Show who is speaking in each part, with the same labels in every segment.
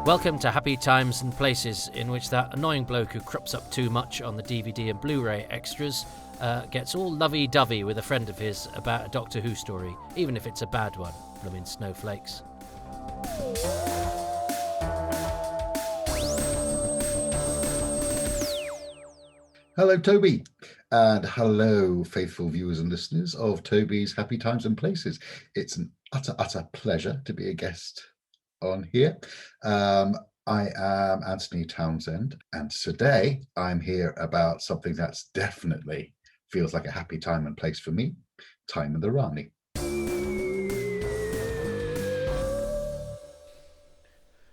Speaker 1: Welcome to Happy Times and Places, in which that annoying bloke who crops up too much on the DVD and Blu-ray extras gets all lovey-dovey with a friend of his about a Doctor Who story, even if it's a bad one. Bloomin' snowflakes.
Speaker 2: Hello, Toby, and hello, faithful viewers and listeners of Toby's Happy Times and Places. It's an utter pleasure to be a guest on here. I am Anthony Townsend, and today I'm here about something that's definitely feels like a happy time and place for me, Time in the Rani.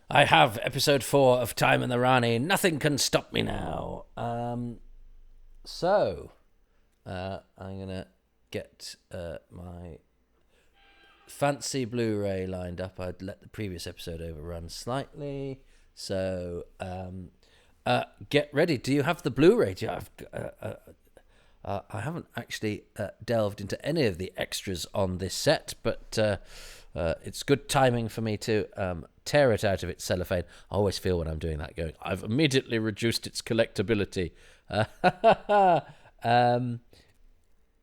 Speaker 1: I have episode 4 of Time in the Rani. Nothing can stop me now. So, I'm going to get my fancy Blu-ray lined up. I'd let the previous episode overrun slightly. So, get ready. Do you have the Blu-ray? Do you have... I haven't actually delved into any of the extras on this set, but it's good timing for me to tear it out of its cellophane. I always feel when I'm doing that going, I've immediately reduced its collectability.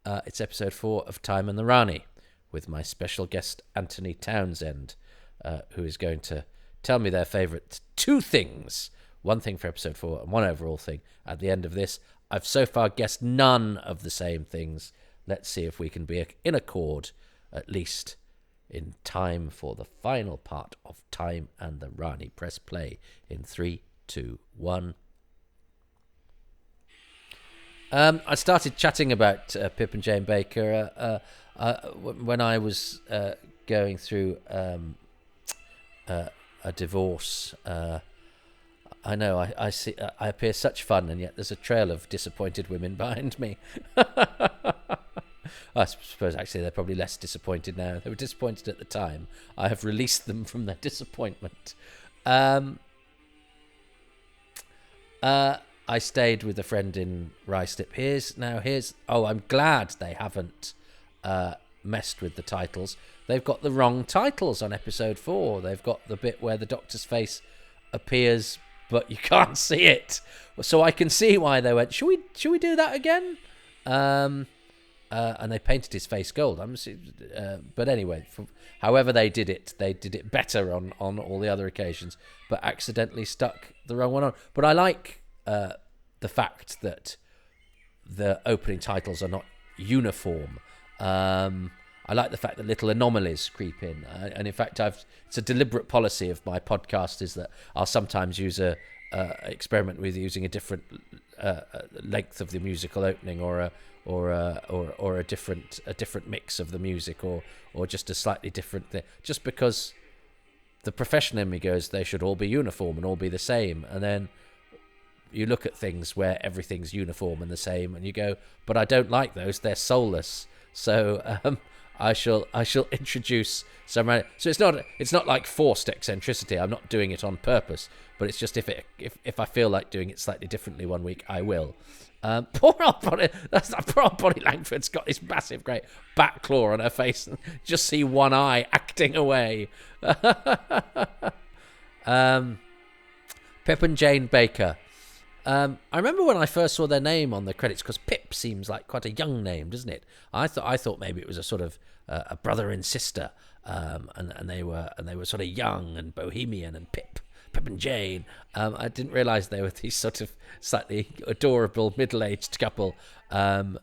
Speaker 1: It's episode 4 of Time in the Rani with my special guest Anthony Townsend, who is going to tell me their favourite 2 things. One thing for episode 4 and one overall thing at the end of this. I've so far guessed none of the same things. Let's see if we can be in accord, at least in time for the final part of Time and the Rani. Press play in 3, 2, 1. I started chatting about Pip and Jane Baker when I was going through a divorce. I know I see I appear such fun, and yet there's a trail of disappointed women behind me. I suppose actually they're probably less disappointed now. They were disappointed at the time. I have released them from their disappointment. I stayed with a friend in Ruislip. I'm glad they haven't messed with the titles. They've got the wrong titles on episode 4. They've got the bit where the Doctor's face appears, but you can't see it. So I can see why they went, should we do that again? And they painted his face gold. But anyway, however they did it better on all the other occasions, but accidentally stuck the wrong one on. But I like the fact that the opening titles are not uniform. I like the fact that little anomalies creep in, and in fact, it's a deliberate policy of my podcast is that I'll sometimes use experiment with using a different length of the musical opening, or a different mix of the music, or just a slightly different thing, just because the professional in me goes they should all be uniform and all be the same, and then you look at things where everything's uniform and the same, and you go, but I don't like those; they're soulless. So I shall introduce some. So it's not like forced eccentricity. I'm not doing it on purpose, but it's just if I feel like doing it slightly differently one week, I will. Poor old Bonnie. Poor old Bonnie Langford's got this massive, great bat claw on her face, and just see one eye acting away. Pip and Jane Baker. I remember when I first saw their name on the credits, because Pip seems like quite a young name, doesn't it? I thought maybe it was a sort of a brother and sister, and they were sort of young and bohemian, and Pip and Jane. I didn't realise they were these sort of slightly adorable middle-aged couple. And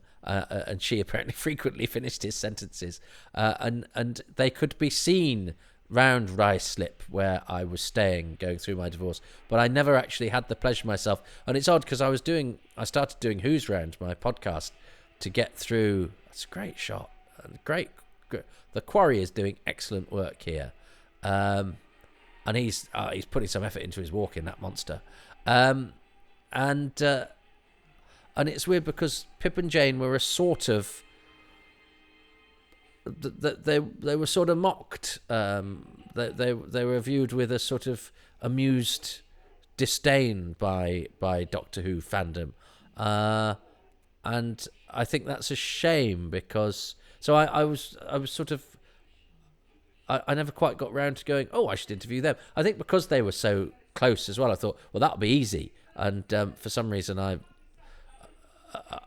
Speaker 1: she apparently frequently finished his sentences, and they could be seen round Ruislip, where I was staying, going through my divorce, but I never actually had the pleasure myself. And it's odd because I started doing Who's Round, my podcast, to get through. That's a great shot, great. The Quarry is doing excellent work here, and he's putting some effort into his walking, that monster, and it's weird because Pip and Jane were a sort of. They were sort of mocked. They were viewed with a sort of amused disdain by Doctor Who fandom, and I think that's a shame because. So I was sort of. I never quite got round to going, oh, I should interview them. I think because they were so close as well. I thought, well, that'll be easy, and for some reason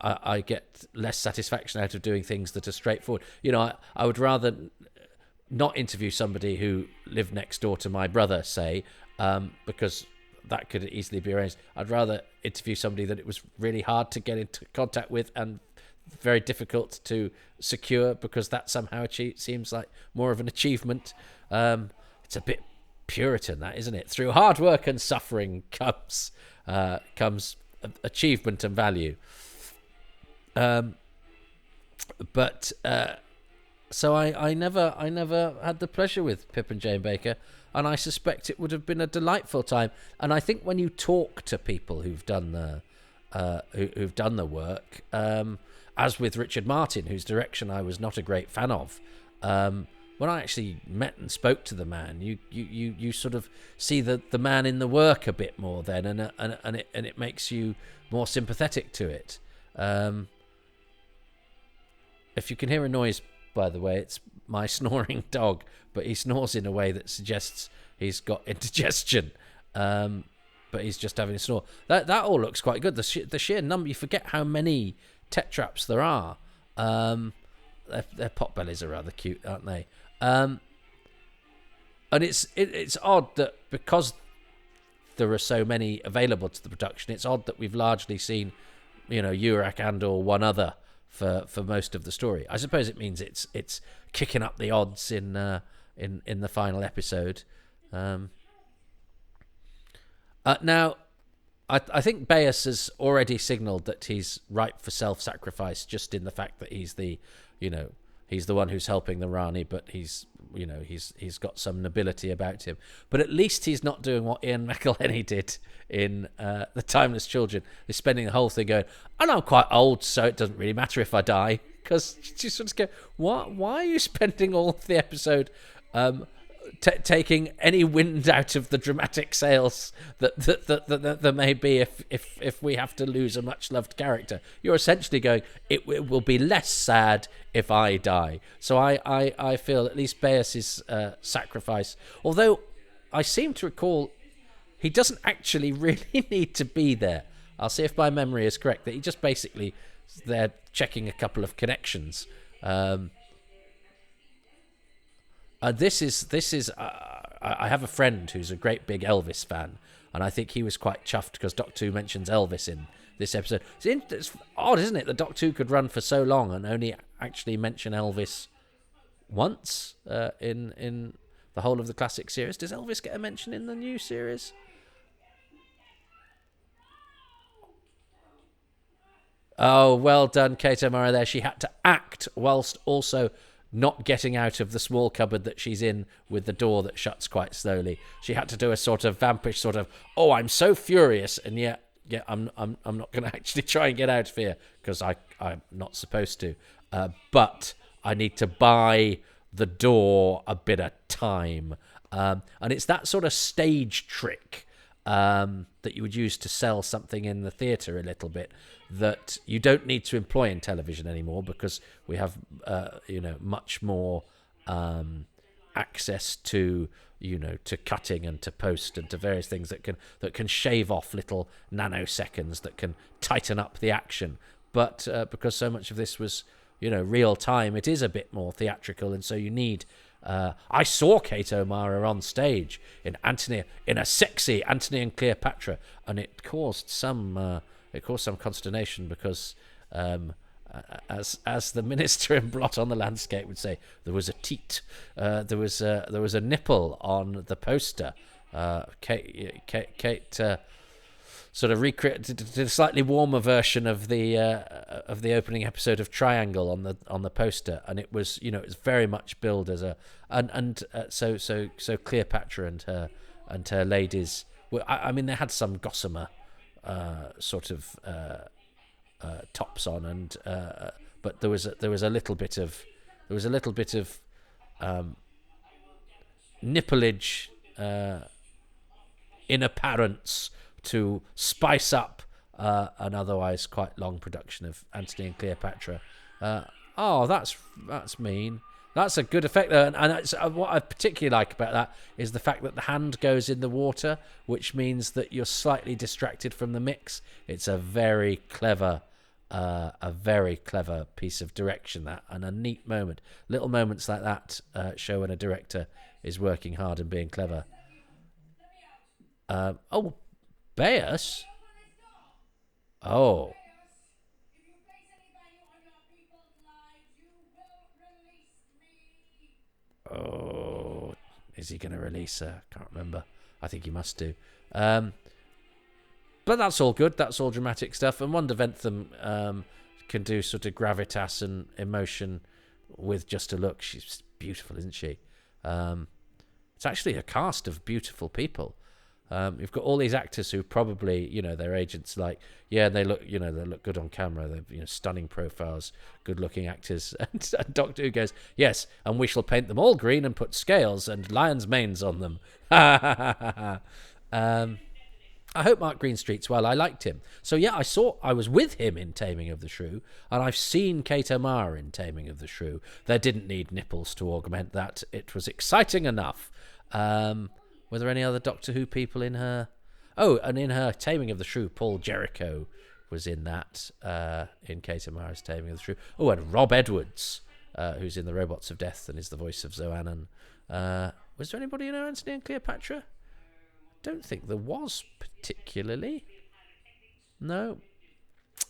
Speaker 1: I get less satisfaction out of doing things that are straightforward. I would rather not interview somebody who lived next door to my brother, say, because that could easily be arranged. I'd rather interview somebody that it was really hard to get into contact with and very difficult to secure, because that somehow seems like more of an achievement. It's a bit Puritan, that, isn't it? Through hard work and suffering comes achievement and value. So I never had the pleasure with Pip and Jane Baker, and I suspect it would have been a delightful time. And I think when you talk to people who've done the work, as with Richard Martin, whose direction I was not a great fan of, when I actually met and spoke to the man, you sort of see the man in the work a bit more then, and it makes you more sympathetic to it. If you can hear a noise, by the way, it's my snoring dog, but he snores in a way that suggests he's got indigestion. But he's just having a snore. That all looks quite good. The sheer number, you forget how many tetraps there are. Their potbellies are rather cute, aren't they? And it's odd that because there are so many available to the production, it's odd that we've largely seen, Urak and or one other for most of the story. I suppose it means it's kicking up the odds in the final episode. Now, I think Bayes has already signalled that he's ripe for self-sacrifice, just in the fact that he's the one who's helping the Rani, but he's got some nobility about him. But at least he's not doing what Ian McElhenney did in The Timeless Children. He's spending the whole thing going, and I'm quite old, so it doesn't really matter if I die. Because you sort of go, why are you spending all of the episode taking any wind out of the dramatic sails that there may be if we have to lose a much loved character? You're essentially going, it will be less sad if I die. So I feel at least Bayes' sacrifice, although I seem to recall he doesn't actually really need to be there. I'll see if my memory is correct, that he just basically is there checking a couple of connections. This is. I have a friend who's a great big Elvis fan, and I think he was quite chuffed because Doctor Who mentions Elvis in this episode. It's odd, isn't it, that Doctor Who could run for so long and only actually mention Elvis once in the whole of the classic series. Does Elvis get a mention in the new series? Oh, well done, Kate O'Mara there. She had to act whilst also not getting out of the small cupboard that she's in with the door that shuts quite slowly. She had to do a sort of vampish sort of, oh, I'm so furious, and yet I'm not going to actually try and get out of here because I'm not supposed to. But I need to buy the door a bit of time. And it's that sort of stage trick that you would use to sell something in the theatre a little bit that you don't need to employ in television anymore, because we have much more access to to cutting and to post and to various things that can shave off little nanoseconds that can tighten up the action. But because so much of this was real time, it is a bit more theatrical, and so you need. I saw Kate O'Mara on stage in a sexy Anthony and Cleopatra, and it caused some consternation because, as the minister in Blot on the Landscape would say, there was a teat, there was a nipple on the poster. Kate sort of recreated a slightly warmer version of the opening episode of Triangle on the poster, and it was it was very much billed as so Cleopatra and her ladies. I mean, they had some gossamer sort of tops on, and but there was a little bit of nipplage in apparence to spice up an otherwise quite long production of Antony and Cleopatra. That's mean. That's a good effect, though, and it's, what I particularly like about that is the fact that the hand goes in the water, which means that you're slightly distracted from the mix. It's a very clever piece of direction, that, and a neat moment. Little moments like that show when a director is working hard and being clever. Oh, Bayus? Oh. Oh, is he going to release her? Can't remember. I think he must do. But that's all good. That's all dramatic stuff. And Wanda Ventham can do sort of gravitas and emotion with just a look. She's beautiful, isn't she? It's actually a cast of beautiful people. You've got all these actors who probably, their agents like, yeah, they look good on camera. They're, stunning profiles, good-looking actors. And Doctor Who goes, yes, and we shall paint them all green and put scales and lions' manes on them. I hope Mark Greenstreet's well. I liked him. So yeah, I was with him in Taming of the Shrew, and I've seen Kate O'Mara in Taming of the Shrew. There didn't need nipples to augment that. It was exciting enough. Were there any other Doctor Who people in her? Oh, and in her Taming of the Shrew, Paul Jericho was in that, in Kate O'Mara's Taming of the Shrew. Oh, and Rob Edwards, who's in The Robots of Death and is the voice of Zoannon. Was there anybody in Anthony and Cleopatra? Don't think there was particularly. No.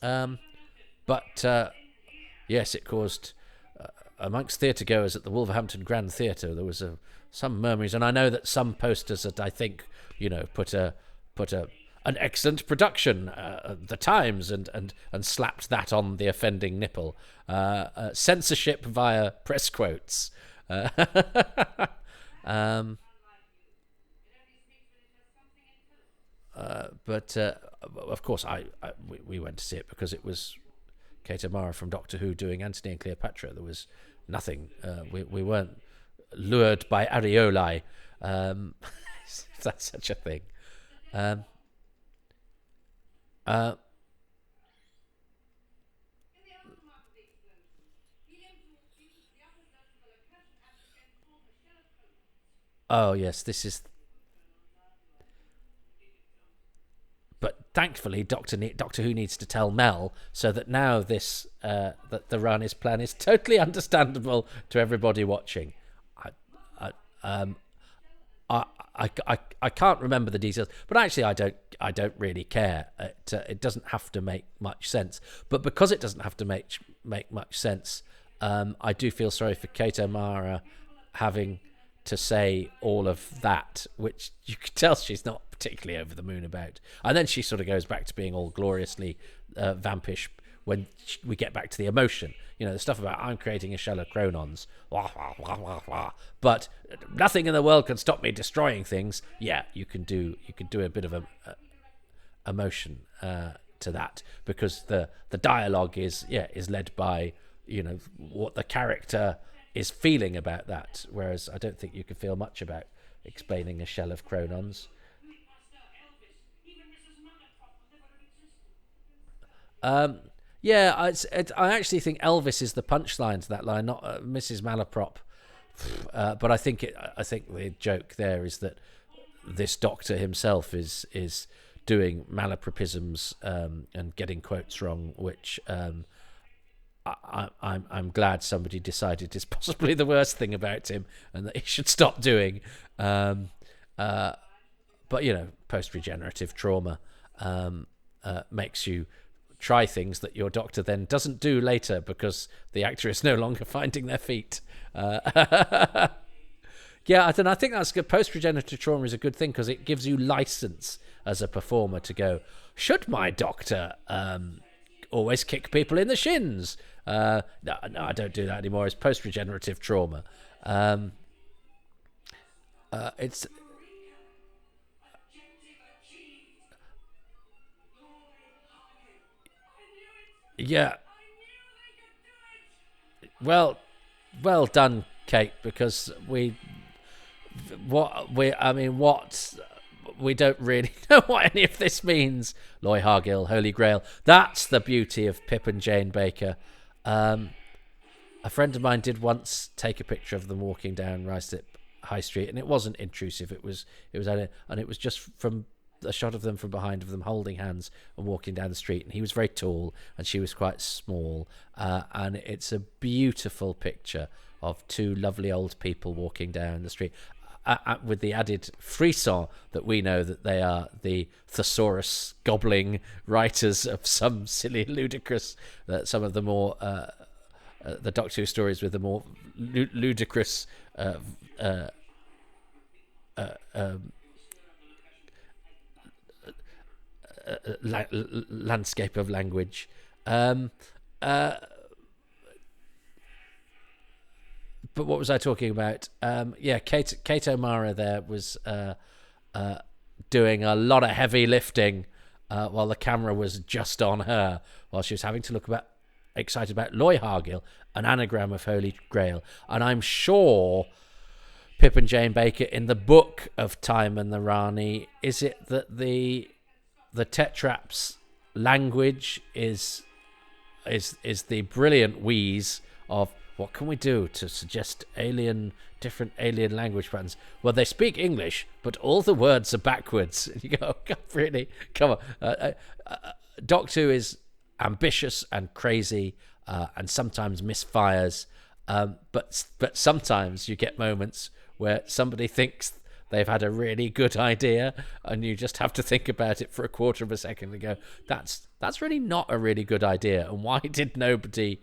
Speaker 1: But yes, it caused amongst theatre goers at the Wolverhampton Grand Theatre there was some murmurings, and I know that some posters that I think put an excellent production, the Times, and slapped that on the offending nipple. Censorship via press quotes. But of course, we went to see it because it was Kate O'Mara from Doctor Who doing Anthony and Cleopatra. There was nothing. We weren't lured by areolae, if that's such a thing. Oh yes, this is. But thankfully, Doctor Who needs to tell Mel so that now this that the Rani's plan is totally understandable to everybody watching. I can't remember the details, but actually I don't really care. It doesn't have to make much sense. But because it doesn't have to make much sense, I do feel sorry for Kate O'Mara having to say all of that, which you could tell she's not particularly over the moon about. And then she sort of goes back to being all gloriously vampish when we get back to the emotion. The stuff about I'm creating a shell of Chronons. Wah, wah, wah, wah, wah. But nothing in the world can stop me destroying things. Yeah, you can do a bit of a emotion to that, because the dialogue is led by what the character is feeling about that, whereas I don't think you can feel much about explaining a shell of Chronons. Yeah, I actually think Elvis is the punchline to that line, not Mrs. Malaprop. But I think the joke there is that this doctor himself is doing malapropisms and getting quotes wrong, which I'm glad somebody decided is possibly the worst thing about him and that he should stop doing. But post-regenerative trauma makes you try things that your doctor then doesn't do later because the actor is no longer finding their feet. Yeah, I don't know. I think that's good. Post-regenerative trauma is a good thing because it gives you license as a performer to go, should my doctor always kick people in the shins? No, I don't do that anymore. It's post-regenerative trauma. It's... Yeah. Well done, Kate, because we don't really know what any of this means. Loy Hargill, Holy Grail. That's the beauty of Pip and Jane Baker. a friend of mine did once take a picture of them walking down Ruislip High Street, and it wasn't intrusive. It was just from a shot of them from behind of them holding hands and walking down the street. And he was very tall, and she was quite small. And it's a beautiful picture of two lovely old people walking down the street. With the added frisson that we know that they are the thesaurus gobbling writers of some silly, ludicrous, some of the more the Doctor Who stories with the more ludicrous landscape of language. But what was I talking about? Kate O'Mara there was doing a lot of heavy lifting while the camera was just on her, while she was having to look excited about Loy Hargill, an anagram of Holy Grail. And I'm sure Pip and Jane Baker, in the book of Time and the Rani, is it that the Tetrap's language is the brilliant wheeze of, what can we do to suggest different alien language patterns? Well, they speak English, but all the words are backwards. You go, oh, God, really? Come on. Doctor Who is ambitious and crazy, and sometimes misfires. But sometimes you get moments where somebody thinks they've had a really good idea, and you just have to think about it for a quarter of a second and go, that's really not a really good idea. And why did nobody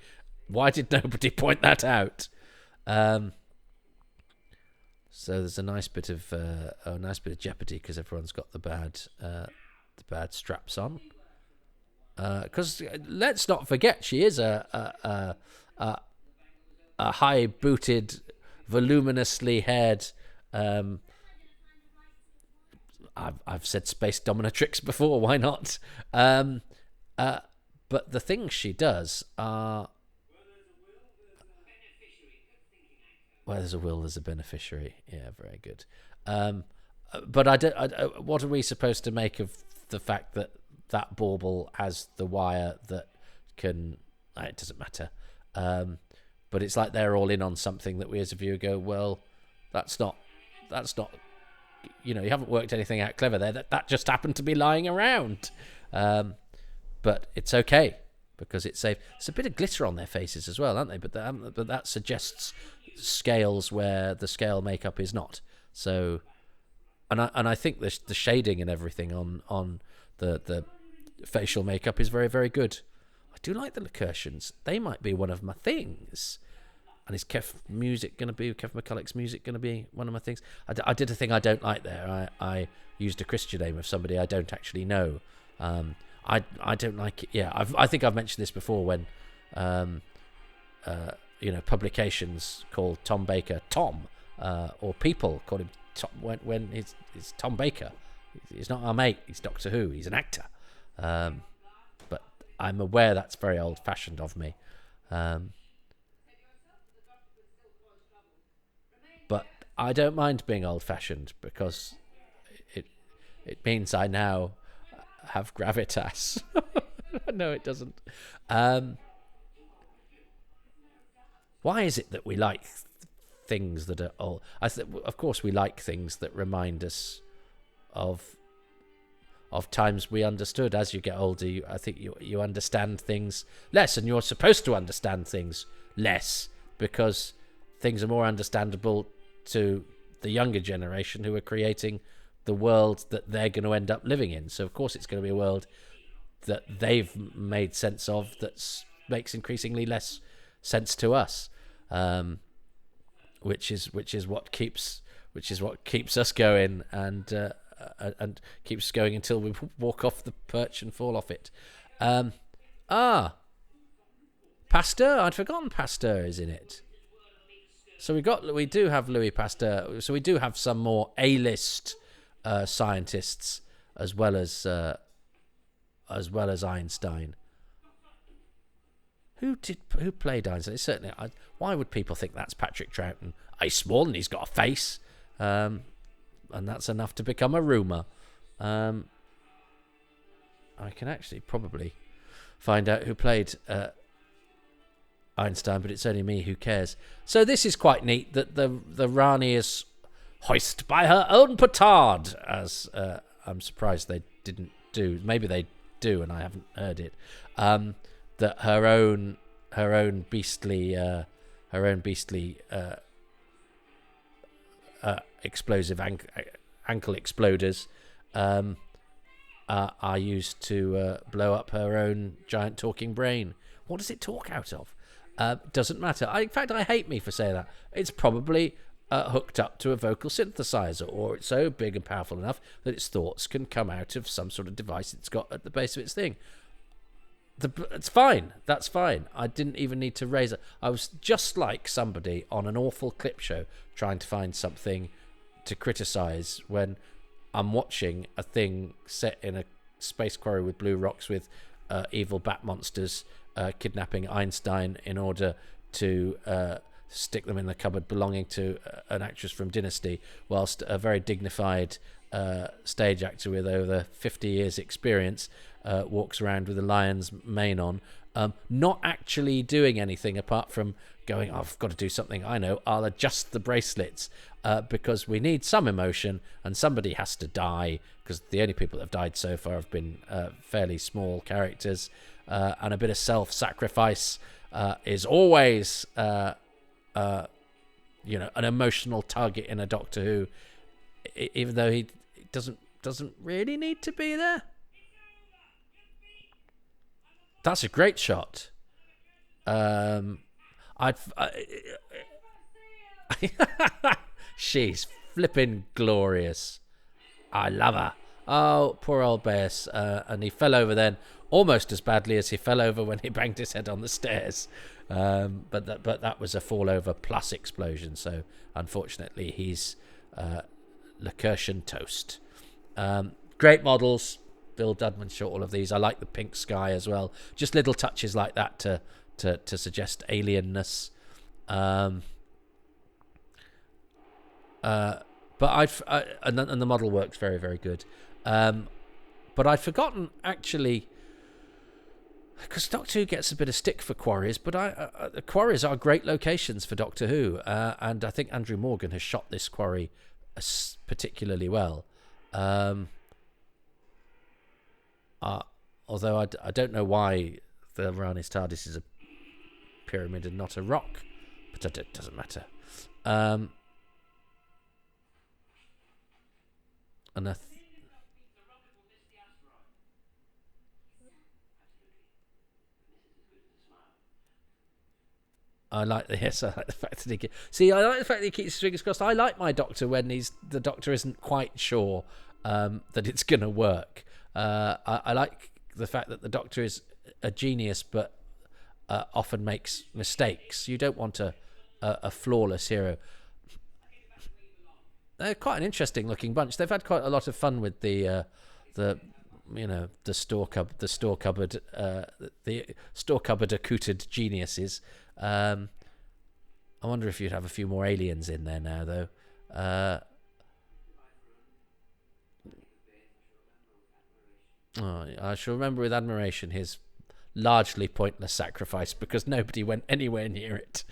Speaker 1: point that out? So there's a nice bit of jeopardy because everyone's got the bad straps on. Because let's not forget, she is a high-booted, voluminously haired. I've said space dominatrix before. Why not? But the things she does are. Where there's a will, there's a beneficiary. Yeah, very good. But what are we supposed to make of the fact that bauble has the wire that can? It doesn't matter. But it's like they're all in on something that we as a viewer go, well, that's not. You haven't worked anything out clever there. That just happened to be lying around. But it's okay because it's safe. There's a bit of glitter on their faces as well, aren't they? But that suggests scales where the scale makeup is not. So, and I think the shading and everything on the facial makeup is very, very good. I do like the Lacurtians. They might be one of my things. And is Kev McCulloch's music going to be one of my things? I did a thing I don't like there. I used a Christian name of somebody I don't actually know. I don't like it. Yeah, I think I've mentioned this before when publications call Tom Baker Tom, or people call him Tom when it's Tom Baker. He's not our mate. He's Doctor Who. He's an actor. But I'm aware that's very old-fashioned of me. But I don't mind being old-fashioned because it means I now have gravitas. No, it doesn't. Why is it that we like things that are old? Of course, we like things that remind us of times we understood. As you get older, I think you understand things less, and you're supposed to understand things less because things are more understandable to the younger generation who are creating the world that they're going to end up living in. So of course it's going to be a world that they've made sense of that makes increasingly less sense to us, which is what keeps us going and keeps us going until we walk off the perch and fall off it. Pasteur, I'd forgotten Pasteur is in it. So we do have Louis Pasteur. So we do have some more A-list scientists as well as Einstein. Who played Einstein? It's certainly. Why would people think that's Patrick Troughton? He's small and he's got a face, and that's enough to become a rumour. I can actually probably find out who played Einstein, but it's only me, who cares? So this is quite neat that the Rani is hoist by her own petard, as I'm surprised they didn't do. Maybe they do, and I haven't heard it. That her own beastly explosive ankle exploders are used to blow up her own giant talking brain. What does it talk out of? Doesn't matter. In fact, I hate me for saying that. It's probably hooked up to a vocal synthesizer, or it's so big and powerful enough that its thoughts can come out of some sort of device it's got at the base of its thing. It's fine. That's fine. I didn't even need to raise it. I was just like somebody on an awful clip show trying to find something to criticize when I'm watching a thing set in a space quarry with blue rocks with evil bat monsters kidnapping Einstein in order to stick them in the cupboard belonging to an actress from Dynasty, whilst a very dignified stage actor with over 50 years experience walks around with a lion's mane on, not actually doing anything apart from going, I've got to do something. I know, I'll adjust the bracelets because we need some emotion and somebody has to die, because the only people that have died so far have been fairly small characters, and a bit of self-sacrifice is always an emotional target in a Doctor Who, even though he doesn't really need to be there. That's a great shot. She's flipping glorious. I love her. Oh, poor old Bass. And he fell over then almost as badly as he fell over when he banged his head on the stairs. But that was a fall over plus explosion. So unfortunately, he's Lacertian toast. Great models. Bill Dudman shot all of these. I like the pink sky as well. Just little touches like that to suggest alienness. But and the model works very, very good. But I'd forgotten, actually, because Doctor Who gets a bit of stick for quarries, but the quarries are great locations for Doctor Who, and I think Andrew Morgan has shot this quarry particularly well. Although I don't know why the Rani's TARDIS is a pyramid and not a rock, but it doesn't matter. And I like the fact that I like the fact that he keeps his fingers crossed. I like my Doctor when the Doctor isn't quite sure that it's going to work. I like the fact that the Doctor is a genius, but often makes mistakes. You don't want a flawless hero. They're quite an interesting looking bunch. They've had quite a lot of fun with the store cupboard accoutered geniuses. I wonder if you'd have a few more aliens in there now, though. I shall remember with admiration his largely pointless sacrifice, because nobody went anywhere near it.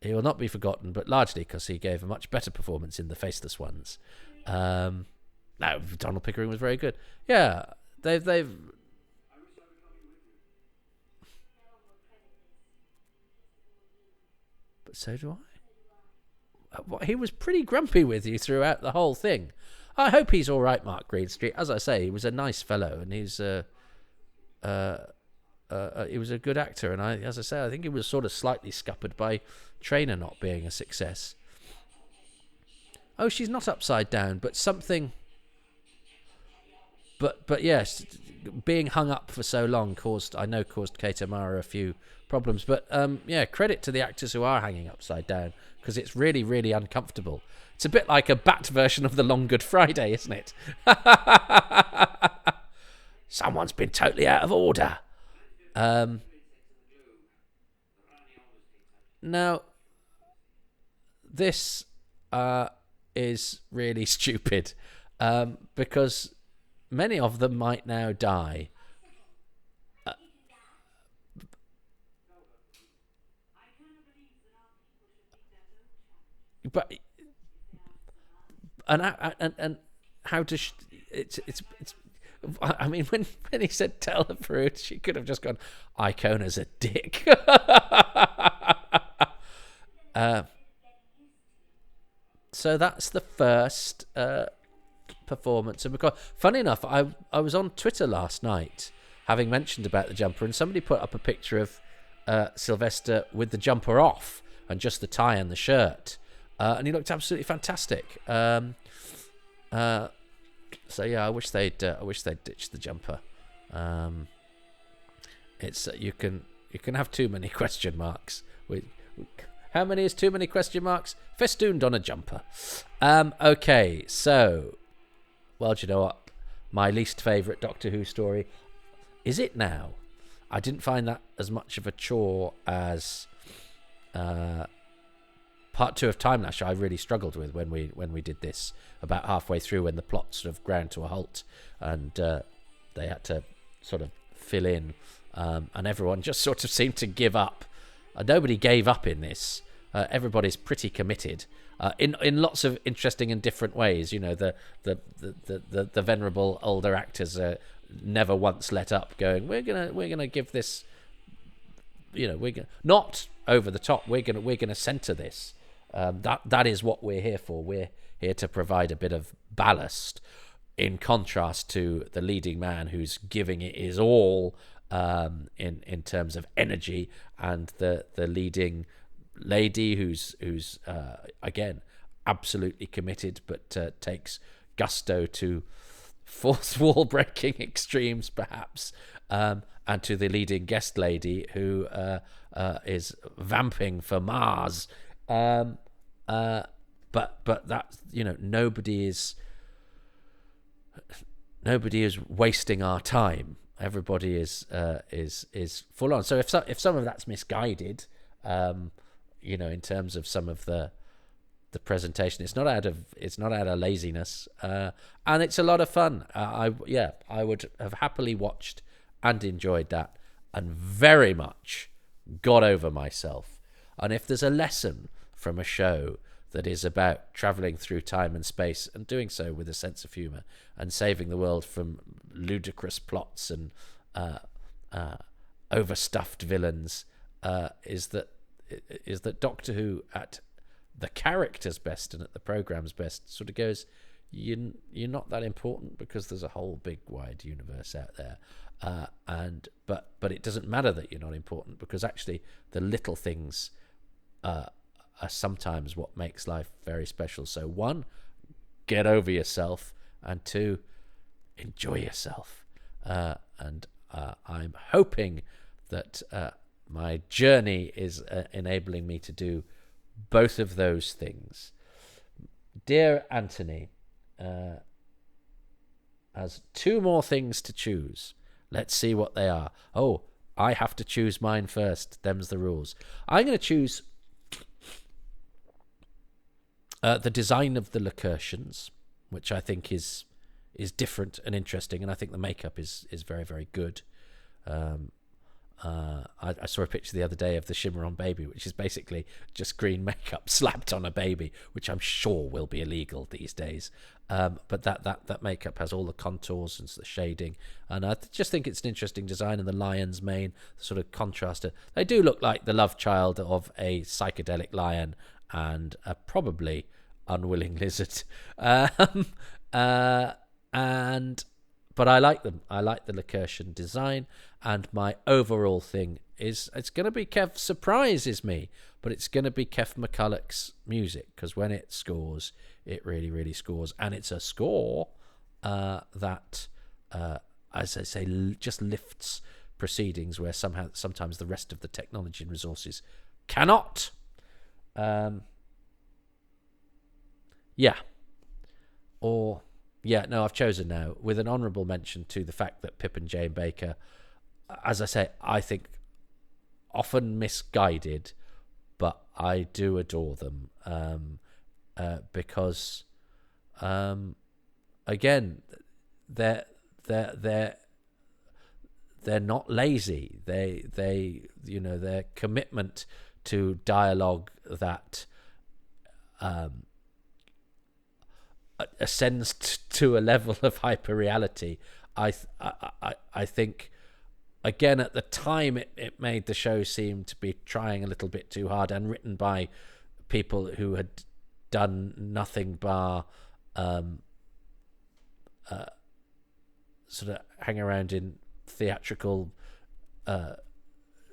Speaker 1: He will not be forgotten, but largely because he gave a much better performance in The Faceless Ones. No, Donald Pickering was very good. Yeah, they've. But so do I. He was pretty grumpy with you throughout the whole thing. I hope he's all right, Mark Greenstreet. As I say, he was a nice fellow, and he was a good actor. And as I say, I think he was sort of slightly scuppered by Trainer not being a success. Oh, she's not upside down, but something. But yes, being hung up for so long caused Kate O'Mara a few problems. But credit to the actors who are hanging upside down, because it's really, really uncomfortable. It's a bit like a bat version of the Long Good Friday, isn't it? Someone's been totally out of order. Now, this is really stupid, because many of them might now die. but and how does it's I mean, when he said tell the fruit, she could have just gone, Icona's a dick. So that's the first performance. And because, funny enough, I was on Twitter last night, having mentioned about the jumper, and somebody put up a picture of Sylvester with the jumper off and just the tie and the shirt, and he looked absolutely fantastic. So yeah, I wish they'd ditched the jumper. It's you can have too many question marks. How many is too many question marks? Festooned on a jumper. Okay, so, well, do you know what? My least favourite Doctor Who story, is it now? I didn't find that as much of a chore as Part 2 of Time Lash. I really struggled with when we did this about halfway through, when the plot sort of ground to a halt and they had to sort of fill in, and everyone just sort of seemed to give up. Nobody gave up in this. Everybody's pretty committed in lots of interesting and different ways. You know, the venerable older actors never once let up, going, we're gonna give this, you know, we're gonna, not over the top. We're gonna centre this. That is what we're here for. We're here to provide a bit of ballast, in contrast to the leading man who's giving it his all in terms of energy, and the leading lady who's again absolutely committed, but takes gusto to fourth wall breaking extremes, perhaps, and to the leading guest lady who is vamping for Mars. But that, you know, nobody is wasting our time. Everybody is full on. So if some of that's misguided, you know, in terms of some of the presentation, it's not out of laziness, and it's a lot of fun. I would have happily watched and enjoyed that, and very much got over myself. And if there's a lesson from a show that is about travelling through time and space, and doing so with a sense of humour, and saving the world from ludicrous plots and overstuffed villains, is that Doctor Who, at the character's best and at the programme's best, sort of goes, you're not that important because there's a whole big wide universe out there, but it doesn't matter that you're not important, because actually the little things are sometimes what makes life very special. So one, get over yourself, and two, enjoy yourself. And I'm hoping that my journey is enabling me to do both of those things. Dear Anthony has two more things to choose. Let's see what they are. Oh, I have to choose mine first. Them's the rules. I'm going to choose the design of the Lacurtians, which I think is different and interesting, and I think the makeup is very, very good. I saw a picture the other day of the Shimmer-On baby, which is basically just green makeup slapped on a baby, which I'm sure will be illegal these days. But that makeup has all the contours and the shading, and I just think it's an interesting design. And the lion's mane, sort of contrast. They do look like the love child of a psychedelic lion and a probably unwilling lizard. But I like them. I like the Lacurtian design, and my overall thing is it's going to be Kev surprises me, but it's going to be Kev McCulloch's music, because when it scores, it really, really scores, and it's a score that, as I say, just lifts proceedings where sometimes the rest of the technology and resources cannot. I've chosen now, with an honourable mention to the fact that Pip and Jane Baker, as I say, I think often misguided, but I do adore them, because again, they're not lazy. They their commitment to dialogue that ascends to a level of hyperreality. I think, again, at the time, it made the show seem to be trying a little bit too hard, and written by people who had done nothing bar sort of hang around in theatrical,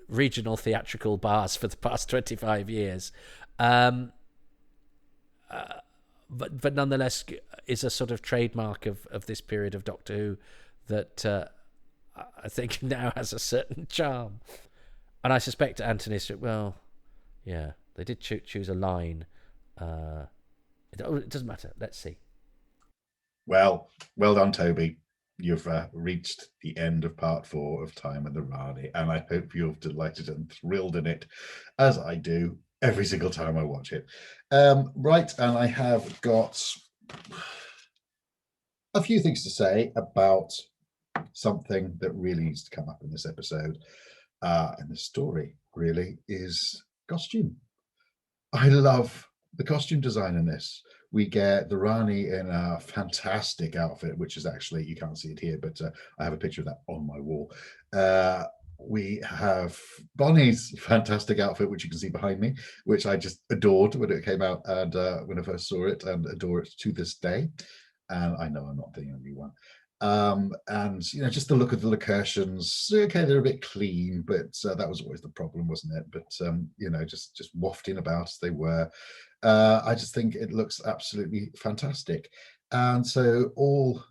Speaker 1: regional theatrical bars for the past 25 years. But nonetheless is a sort of trademark of this period of Doctor Who that I think now has a certain charm. And I suspect Anthony's, well, yeah, they did choose a line. It doesn't matter. Let's see.
Speaker 2: Well done, Toby. You've reached the end of part 4 of Time and the Rani, and I hope you're delighted and thrilled in it, as I do every single time I watch it. Right, and I have got a few things to say about something that really needs to come up in this episode, and the story really is costume. I love the costume design in this. We get the Rani in a fantastic outfit, which is actually, you can't see it here, but I have a picture of that on my wall. We have Bonnie's fantastic outfit, which you can see behind me, which I just adored when it came out and when I first saw it, and adore it to this day. And I know I'm not the only one. And just the look of the locutions, okay, they're a bit clean, but that was always the problem, wasn't it? But just wafting about as they were, I just think it looks absolutely fantastic. And so all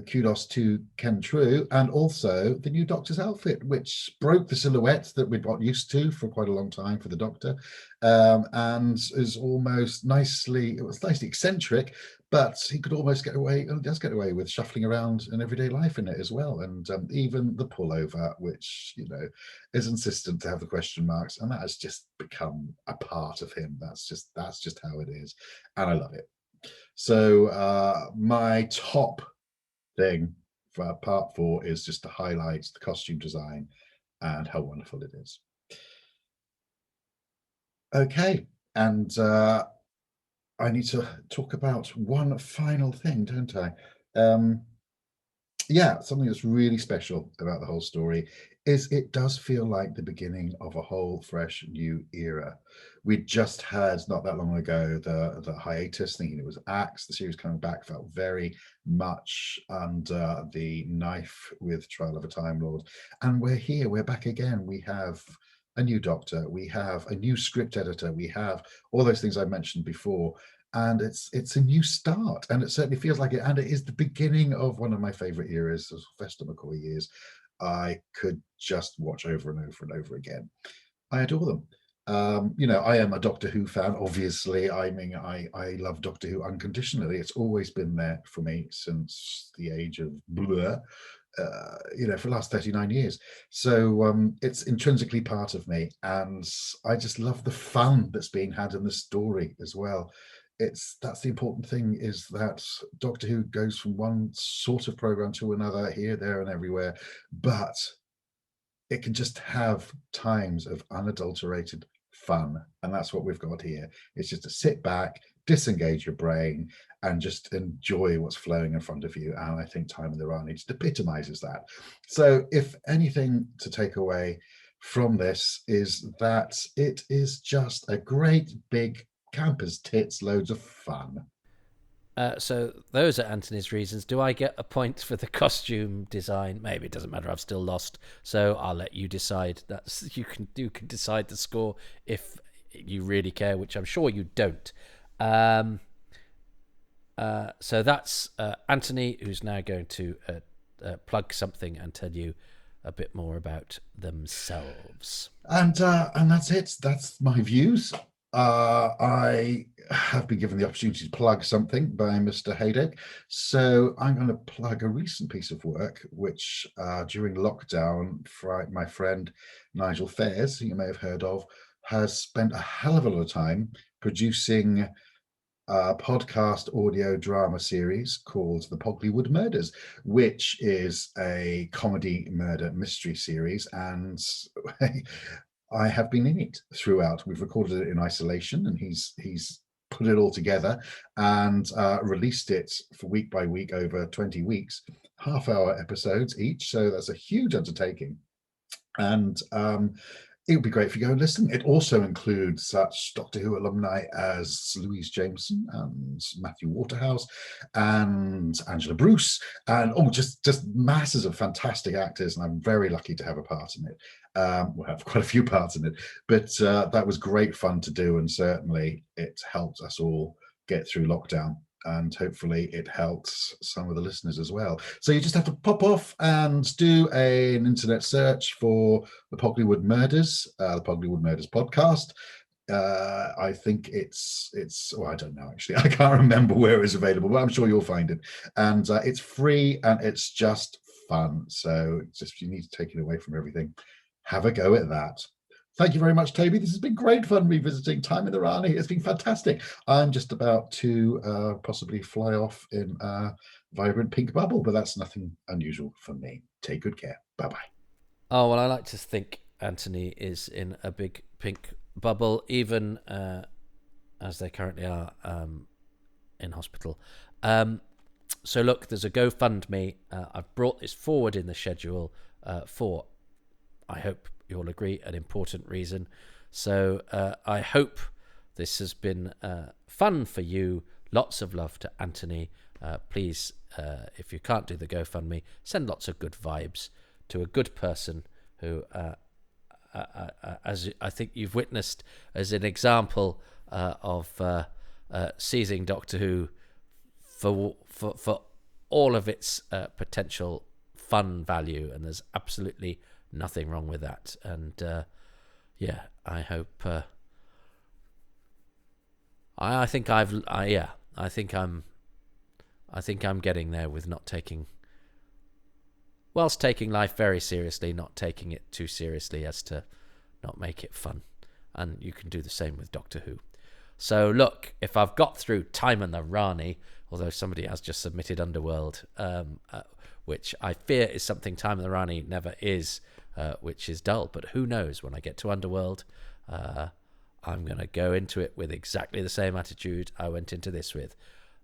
Speaker 2: kudos to Ken True, and also the new Doctor's outfit, which broke the silhouette that we'd got used to for quite a long time for the Doctor, and is almost nicely eccentric, but he could almost get away, and does get away with shuffling around in everyday life in it as well. And even the pullover, which is insistent to have the question marks, and that has just become a part of him. That's just how it is, and I love it. So my top thing for part 4 is just to highlight the costume design and how wonderful it is. Okay, and I need to talk about one final thing, don't I? Something that's really special about the whole story is it does feel like the beginning of a whole fresh new era. We just had, not that long ago, the hiatus, thinking it was Axe. The series coming back felt very much under the knife with Trial of a Time Lord. And we're here, we're back again. We have a new Doctor, we have a new script editor, we have all those things I mentioned before. And it's a new start, and it certainly feels like it. And it is the beginning of one of my favorite eras, the Sylvester McCoy years. I could just watch over and over and over again. I adore them. I am a Doctor Who fan, obviously. I mean, I love Doctor Who unconditionally. It's always been there for me since the age of blur, for the last 39 years. So it's intrinsically part of me. And I just love the fun that's being had in the story as well. That's the important thing, is that Doctor Who goes from one sort of program to another, here, there, and everywhere, but it can just have times of unadulterated fun, and that's what we've got here. It's just to sit back, disengage your brain, and just enjoy what's flowing in front of you. And I think Time in the Rani just epitomizes that. So if anything to take away from this is that it is just a great big campers tits, loads of fun.
Speaker 1: So those are Anthony's reasons. Do I get a point for the costume design? Maybe it doesn't matter. I've still lost, so I'll let you decide. You can decide the score if you really care, which I'm sure you don't. So that's Anthony, who's now going to plug something and tell you a bit more about themselves.
Speaker 2: And that's it. That's my views. I have been given the opportunity to plug something by Mr. Hadoke, so I'm going to plug a recent piece of work which during lockdown, my friend Nigel Fairs, who you may have heard of, has spent a hell of a lot of time producing a podcast audio drama series called The Poggleywood Murders, which is a comedy murder mystery series, and I have been in it throughout. We've recorded it in isolation, and he's put it all together and released it for week by week over 20 weeks, half-hour episodes each. So that's a huge undertaking. And it would be great if you go and listen. It also includes such Doctor Who alumni as Louise Jameson and Matthew Waterhouse and Angela Bruce, and just masses of fantastic actors. And I'm very lucky to have a part in it. We'll have quite a few parts in it, but that was great fun to do, and certainly it helped us all get through lockdown. And hopefully it helps some of the listeners as well. So you just have to pop off and do an internet search for the Poggleywood Murders, the Poggleywood Murders podcast. I think it's well, I don't know, actually. I can't remember where it's available, but I'm sure you'll find it. And it's free and it's just fun. So just, you need to take it away from everything. Have a go at that. Thank you very much, Toby. This has been great fun revisiting Time in the Rani. It's been fantastic. I'm just about to possibly fly off in a vibrant pink bubble, but that's nothing unusual for me. Take good care. Bye-bye.
Speaker 1: Oh, well, I like to think Anthony is in a big pink bubble, even as they currently are in hospital. So look, there's a GoFundMe. I've brought this forward in the schedule for, I hope you'll agree, an important reason. So I hope this has been fun for you. Lots of love to Anthony. Please, if you can't do the GoFundMe, send lots of good vibes to a good person who, as I think you've witnessed as an example of seizing Doctor Who for all of its potential fun value, and there's absolutely nothing wrong with that. And yeah, I hope I think I'm getting there with not taking, whilst taking life very seriously, not taking it too seriously as to not make it fun. And you can do the same with Doctor Who. So look, if I've got through Time and the Rani, although somebody has just submitted Underworld, which I fear is something Time and the Rani never is, which is dull. But who knows, when I get to Underworld, I'm going to go into it with exactly the same attitude I went into this with.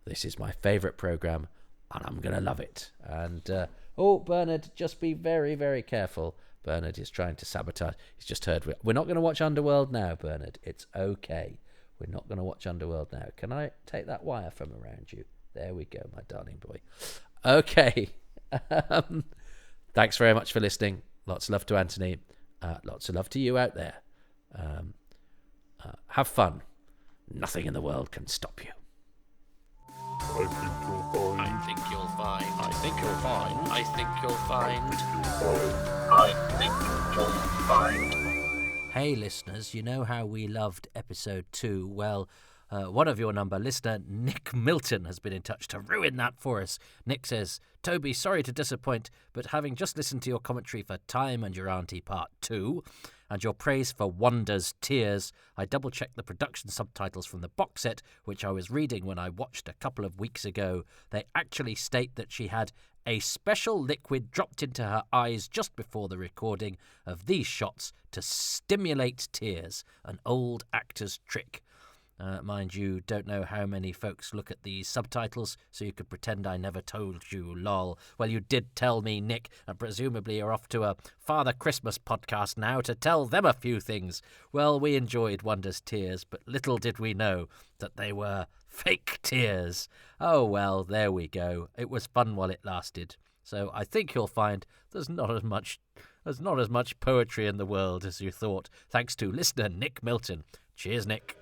Speaker 1: This is my favourite programme, and I'm going to love it. And, oh, Bernard, just be very, very careful. Bernard is trying to sabotage. He's just heard, we're not going to watch Underworld now, Bernard. It's okay. We're not going to watch Underworld now. Can I take that wire from around you? There we go, my darling boy. Okay. Thanks very much for listening. Lots of love to Anthony. Lots of love to you out there. Have fun. Nothing in the world can stop you.
Speaker 3: I think you'll find. I think you'll find. I think you'll find.
Speaker 4: I think you'll find.
Speaker 1: Hey listeners, you know how we loved episode 2? Well, one of your number, listener Nick Milton, has been in touch to ruin that for us. Nick says, Toby, sorry to disappoint, but having just listened to your commentary for Time and Your Auntie Part 2, and your praise for Wanda's tears, I double-checked the production subtitles from the box set, which I was reading when I watched a couple of weeks ago. They actually state that she had a special liquid dropped into her eyes just before the recording of these shots to stimulate tears, an old actor's trick. Mind you, don't know how many folks look at these subtitles, so you could pretend I never told you, lol. Well, you did tell me, Nick, and presumably you're off to a Father Christmas podcast now to tell them a few things. Well, we enjoyed Wanda's tears, but little did we know that they were fake tears. Oh, well, there we go. It was fun while it lasted. So I think you'll find there's not as much poetry in the world as you thought, thanks to listener Nick Milton. Cheers, Nick.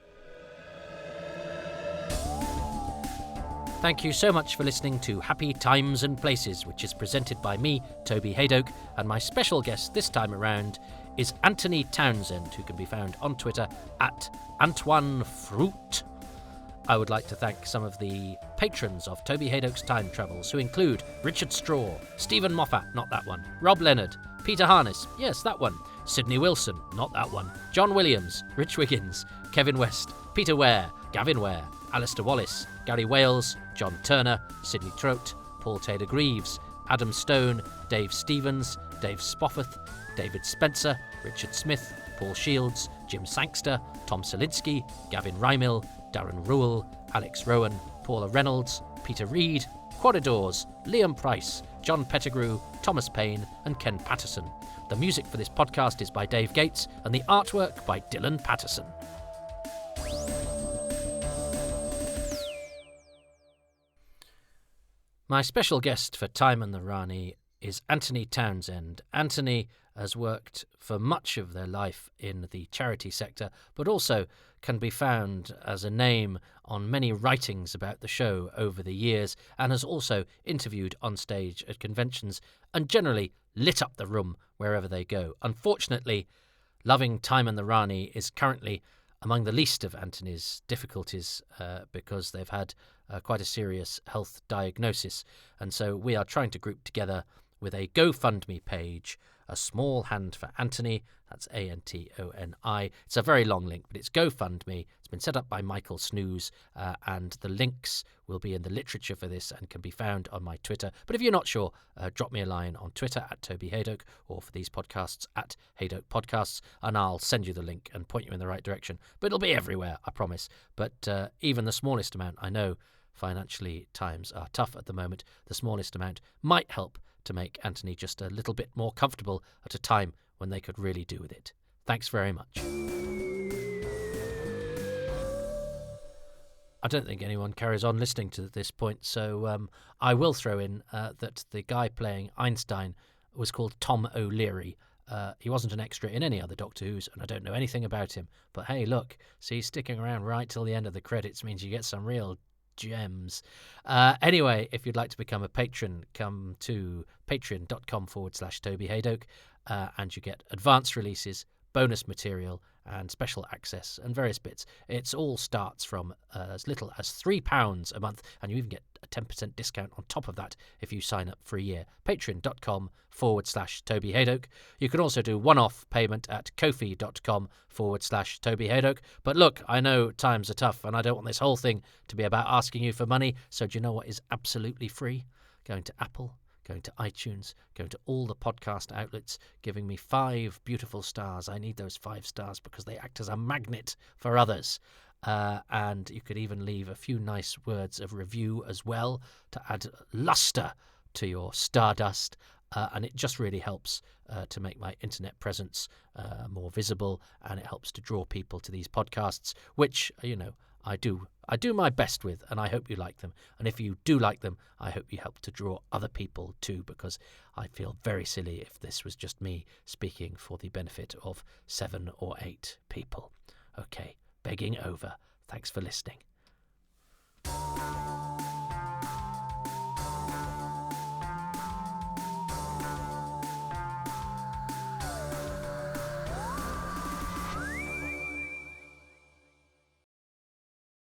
Speaker 1: Thank you so much for listening to Happy Times and Places, which is presented by me, Toby Hadoke, and my special guest this time around is Anthony Townsend, who can be found on Twitter at Antoine Fruit. I would like to thank some of the patrons of Toby Hadoke's Time Travels, who include Richard Straw, Stephen Moffat, not that one, Rob Leonard, Peter Harness, yes, that one, Sydney Wilson, not that one, John Williams, Rich Wiggins, Kevin West, Peter Ware, Gavin Ware, Alistair Wallace, Gary Wales, John Turner, Sidney Trout, Paul Taylor Greaves, Adam Stone, Dave Stevens, Dave Spofford, David Spencer, Richard Smith, Paul Shields, Jim Sankster, Tom Selinsky, Gavin Rymil, Darren Rule, Alex Rowan, Paula Reynolds, Peter Reed, Quadidors, Liam Price, John Pettigrew, Thomas Payne and Ken Patterson. The music for this podcast is by Dave Gates and the artwork by Dylan Patterson. My special guest for Time and the Rani is Anthony Townsend. Anthony has worked for much of their life in the charity sector, but also can be found as a name on many writings about the show over the years, and has also interviewed on stage at conventions and generally lit up the room wherever they go. Unfortunately, loving Time and the Rani is currently among the least of Anthony's difficulties because they've had quite a serious health diagnosis. And so we are trying to group together with a GoFundMe page, A Small Hand for Anthony. That's ANTONI. It's a very long link, but it's GoFundMe. It's been set up by Michael Snooze, and the links will be in the literature for this and can be found on my Twitter. But if you're not sure, drop me a line on Twitter at Toby Hadoke, or for these podcasts at Hadoke Podcasts, and I'll send you the link and point you in the right direction. But it'll be everywhere, I promise. But even the smallest amount, I know financially times are tough at the moment, the smallest amount might help to make Anthony just a little bit more comfortable at a time when they could really do with it. Thanks very much. I don't think anyone carries on listening to this point, so I will throw in that the guy playing Einstein was called Tom O'Leary. He wasn't an extra in any other Doctor Who's, and I don't know anything about him. But hey, look, see, sticking around right till the end of the credits means you get some real gems. Anyway, if you'd like to become a patron, come to patreon.com/Toby Hadoke, and you get advance releases, bonus material and special access and various bits. It all starts from as little as £3 a month, and you even get a 10% discount on top of that if you sign up for a year. Patreon.com/Toby Hadoke. You can also do one-off payment at Ko-fi.com/Toby Hadoke. But look, I know times are tough and I don't want this whole thing to be about asking you for money, so do you know what is absolutely free? Going to Apple, going to iTunes, going to all the podcast outlets, giving me 5 beautiful stars. I need those 5 stars because they act as a magnet for others. And you could even leave a few nice words of review as well to add luster to your stardust. And it just really helps to make my internet presence more visible, and it helps to draw people to these podcasts, which, you know, I do my best with, and I hope you like them. And if you do like them, I hope you help to draw other people too, because I feel very silly if this was just me speaking for the benefit of 7 or 8 people. Okay, begging over. Thanks for listening.